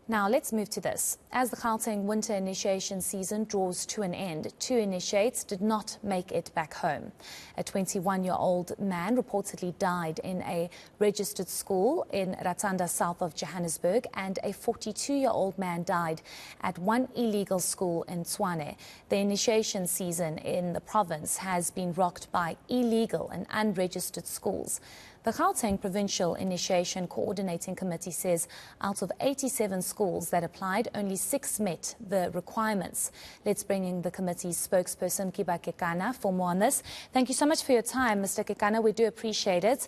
Now let's move to this. As the Gauteng winter initiation season draws to an end, 2 initiates did not make it back home. A 21-year-old man reportedly died in a registered school in Ratanda, south of Johannesburg, and a 42-year-old man died at one illegal school in Tshwane. The initiation season in the province has been rocked by illegal and unregistered schools. The Gauteng Provincial Initiation Coordinating Committee says out of 87 schools that applied, only 6 met the requirements. Let's bring in the committee's spokesperson, Kiba Kekana, for more on this. Thank you so much for your time, Mr. Kekana. We do appreciate it.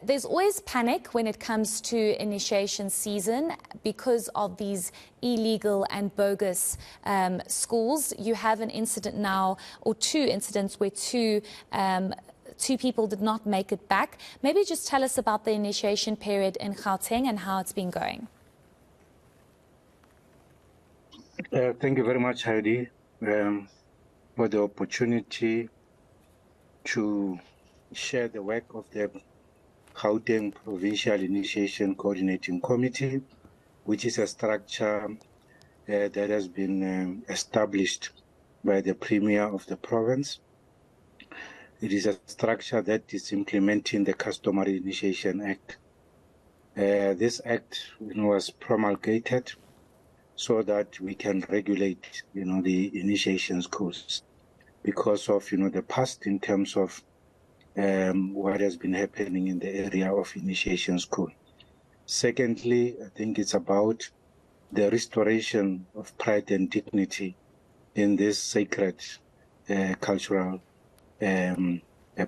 There's always panic when it comes to initiation season because of these illegal and bogus schools. You have an incident now, or 2 incidents where 2 people did not make it back. Maybe just tell us about the initiation period in Gauteng and how it's been going. Thank you very much, Heidi, for the opportunity to share the work of the Gauteng Provincial Initiation Coordinating Committee, which is a structure that has been established by the Premier of the province. It is a structure that is implementing the Customary Initiation Act. This act was promulgated so that we can regulate, the initiation schools because of, the past in terms of what has been happening in the area of initiation school. Secondly, I think it's about the restoration of pride and dignity in this sacred cultural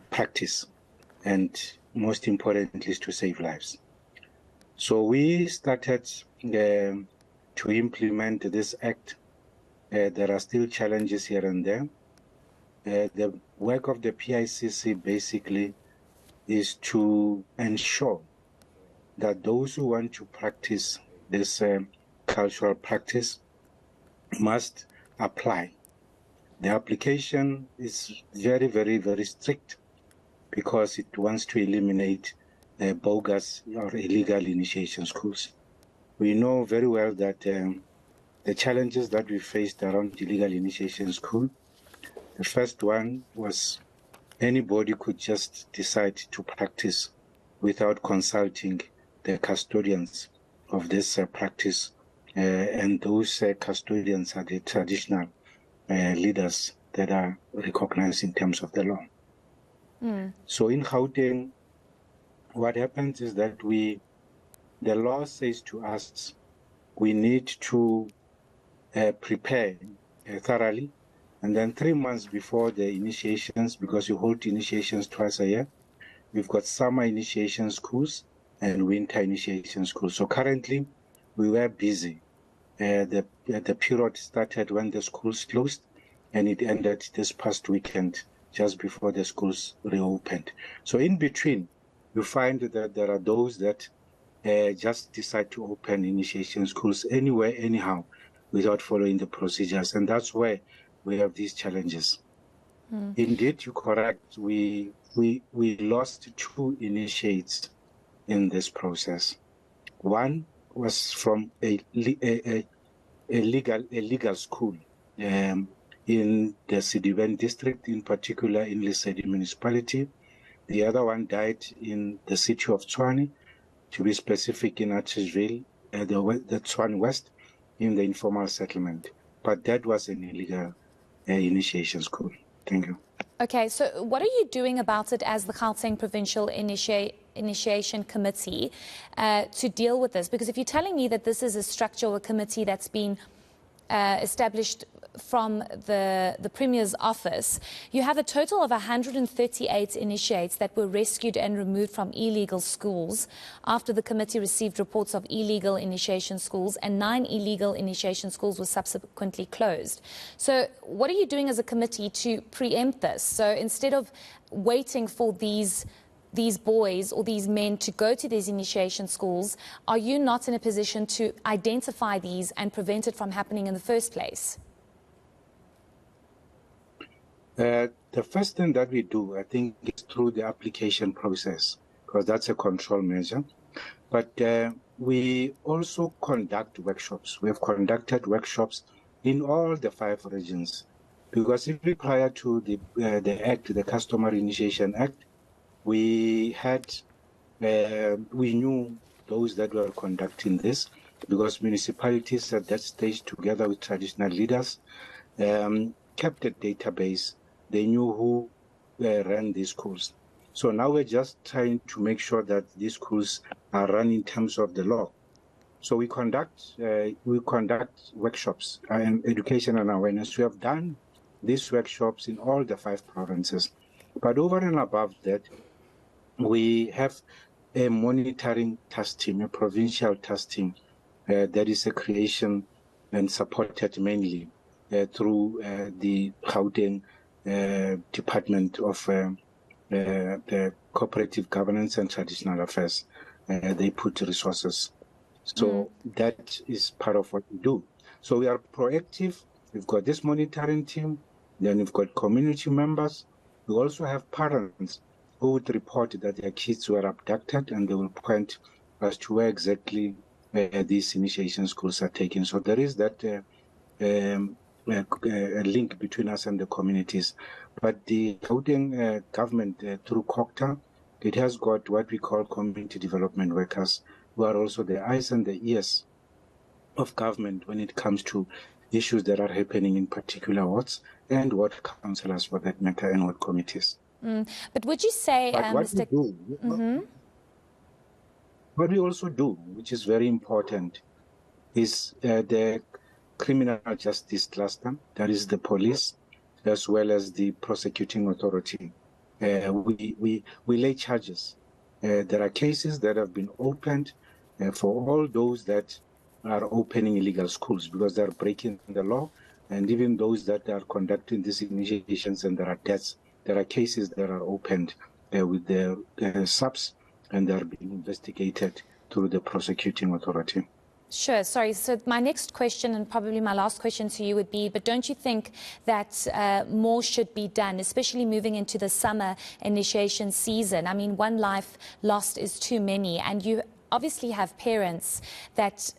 practice, and most importantly is to save lives. So we started to implement this act. There are still challenges here and there. The work of the PICC basically is to ensure that those who want to practice this cultural practice must apply. The application is very, very, very strict because it wants to eliminate bogus or illegal initiation schools. We know very well that the challenges that we faced around illegal initiation school, the first one was anybody could just decide to practice without consulting the custodians of this practice, and those custodians are the traditional leaders that are recognized in terms of the law. So in Gauteng, what happens is that the law says to us, we need to prepare thoroughly, and then 3 months before the initiations, because you hold initiations twice a year, we've got summer initiation schools and winter initiation schools. So currently, we were busy. The period started when the schools closed, and it ended this past weekend, just before the schools reopened. So in between, you find that there are those that just decide to open initiation schools anywhere, anyhow, without following the procedures. And that's where we have these challenges. Indeed, you're correct. We lost 2 initiates in this process. One was from a legal school in the Sidiben district, in particular in Lesedi municipality. The other one died in the city of Tshwane, to be specific in Attersville, the Tshwane West, in the informal settlement. But that was an illegal initiation school. Thank you. Okay, so what are you doing about it as the Gauteng Provincial Initiation Committee to deal with this? Because if you're telling me that this is a structure or a committee that's been established from the Premier's office, you have a total of 138 initiates that were rescued and removed from illegal schools after the committee received reports of illegal initiation schools, and 9 illegal initiation schools were subsequently closed. So what are you doing as a committee to preempt this? So instead of waiting for these boys or these men to go to these initiation schools, are you not in a position to identify these and prevent it from happening in the first place? The first thing that we do, I think, is through the application process, because that's a control measure. But we also conduct workshops. We have conducted workshops in all the 5 regions, because even prior to the Act, the Customary Initiation Act, we knew those that were conducting this, because municipalities at that stage, together with traditional leaders, kept a database. They knew who ran these schools. So now we're just trying to make sure that these schools are run in terms of the law. So we conduct workshops and education and awareness. We have done these workshops in all the 5 provinces. But over and above that, we have a monitoring task team, a provincial task team, that is a creation and supported mainly through the Gauteng Department of the Cooperative Governance and Traditional Affairs. They put resources. So that is part of what we do. So we are proactive. We've got this monitoring team. Then we've got community members. We also have parents who would report that their kids were abducted, and they will point as to where exactly these initiation schools are taken. So there is that a link between us and the communities. But the Gauteng government, through COCTA, it has got what we call community development workers, who are also the eyes and the ears of government when it comes to issues that are happening in particular wards, and ward councillors for that matter, and ward committees. But would you say, Mr. What we also do, which is very important, is the criminal justice cluster, that is the police, as well as the prosecuting authority. We lay charges. There are cases that have been opened for all those that are opening illegal schools because they are breaking the law, and even those that are conducting these initiations and there are deaths. There are cases that are opened with the subs, and they are being investigated through the prosecuting authority. Sure. Sorry. So my next question, and probably my last question to you, would be, but don't you think that more should be done, especially moving into the summer initiation season? I mean, one life lost is too many, and you obviously have parents that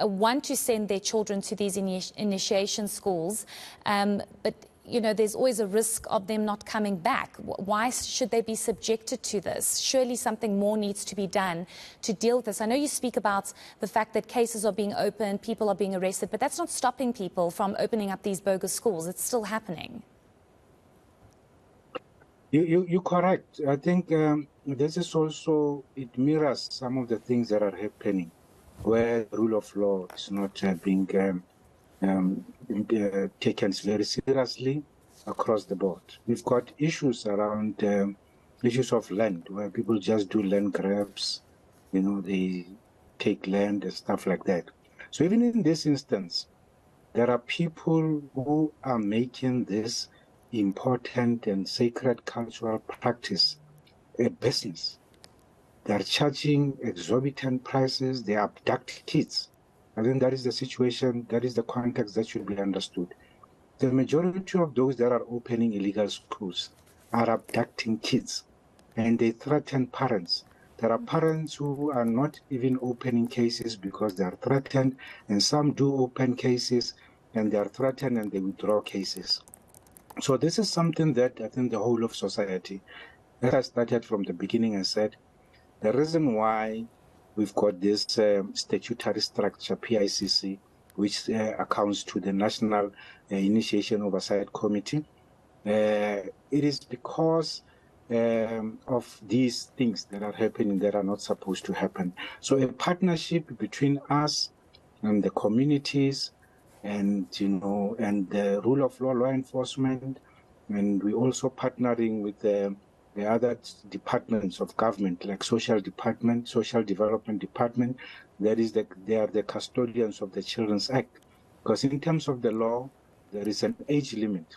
want to send their children to these initiation schools, but you know, there's always a risk of them not coming back. Why should they be subjected to this? Surely something more needs to be done to deal with this. I know you speak about the fact that cases are being opened, people are being arrested, but that's not stopping people from opening up these bogus schools. It's still happening. You're correct. I think this is also, it mirrors some of the things that are happening where the rule of law is not being taken very seriously across the board. We've got issues around issues of land, where people just do land grabs, you know, they take land and stuff like that. So even in this instance, there are people who are making this important and sacred cultural practice a business. They're charging exorbitant prices, they abduct kids. I think that is the situation, that is the context that should be understood. The majority of those that are opening illegal schools are abducting kids, and they threaten parents. There are parents who are not even opening cases because they are threatened, and some do open cases and they are threatened and they withdraw cases. So this is something that I think the whole of society, as I started from the beginning and said, the reason why we've got this statutory structure, PICC, which accounts to the National Initiation Oversight Committee, it is because of these things that are happening that are not supposed to happen. So a partnership between us and the communities, and and the rule of law enforcement, and we also partnering with the other departments of government, like social department, social development department. They are the custodians of the Children's Act, because in terms of the law, there is an age limit,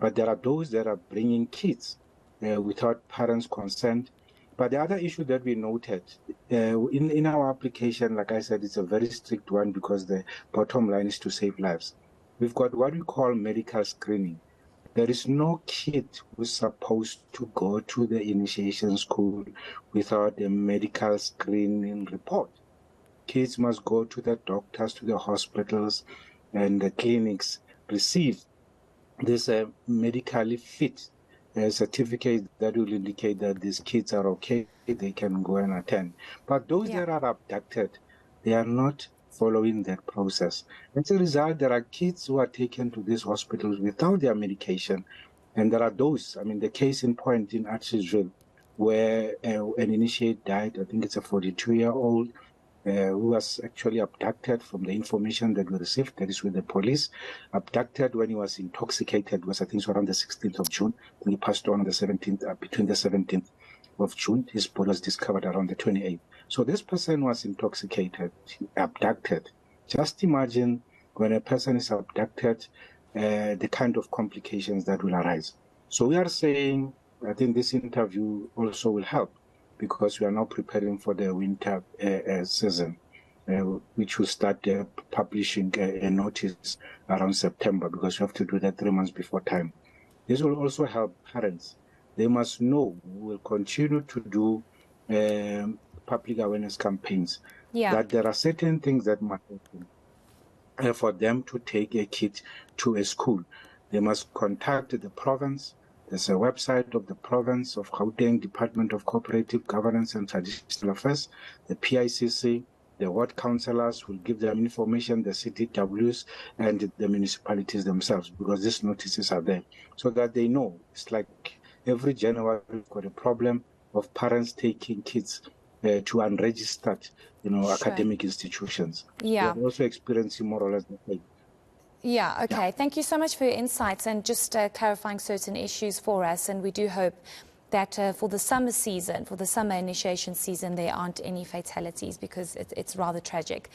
but there are those that are bringing kids without parents' consent. But the other issue that we noted in our application, like I said, it's a very strict one because the bottom line is to save lives. We've got what we call medical screening. There is no kid who's supposed to go to the initiation school without a medical screening report. kids must go to the doctors, to the hospitals and the clinics, receive this medically fit certificate that will indicate that these kids are okay, they can go and attend. But those that are abducted, they are not following that process. As a result, there are kids who are taken to these hospitals without their medication. And there are those, I mean, the case in point in Archisville, where an initiate died, I think it's a 42-year-old, who was actually abducted from the information that we received, that is with the police, abducted when he was intoxicated, was I think so around the 16th of June, and he passed on the 17th, between the 17th of June, his body was discovered around the 28th. So this person was intoxicated, abducted. Just imagine when a person is abducted, the kind of complications that will arise. So we are saying, I think this interview also will help, because we are now preparing for the winter season, which will start publishing a notice around September, because you have to do that 3 months before time. This will also help parents. They must know, we will continue to do public awareness campaigns, that there are certain things that must happen for them to take a kid to a school. They must contact the province. There's a website of the province of Gauteng, Department of Cooperative Governance and Traditional Affairs, the PICC, the ward councillors will give them information, the CTWs and the municipalities themselves, because these notices are there, so that they know. It's like every January we've got a problem of parents taking kids to unregistered, academic institutions. Yeah. We're also experiencing more or less the same. Yeah, okay. Yeah. Thank you so much for your insights and just clarifying certain issues for us. And we do hope that for the summer season, for the summer initiation season, there aren't any fatalities, because it's rather tragic.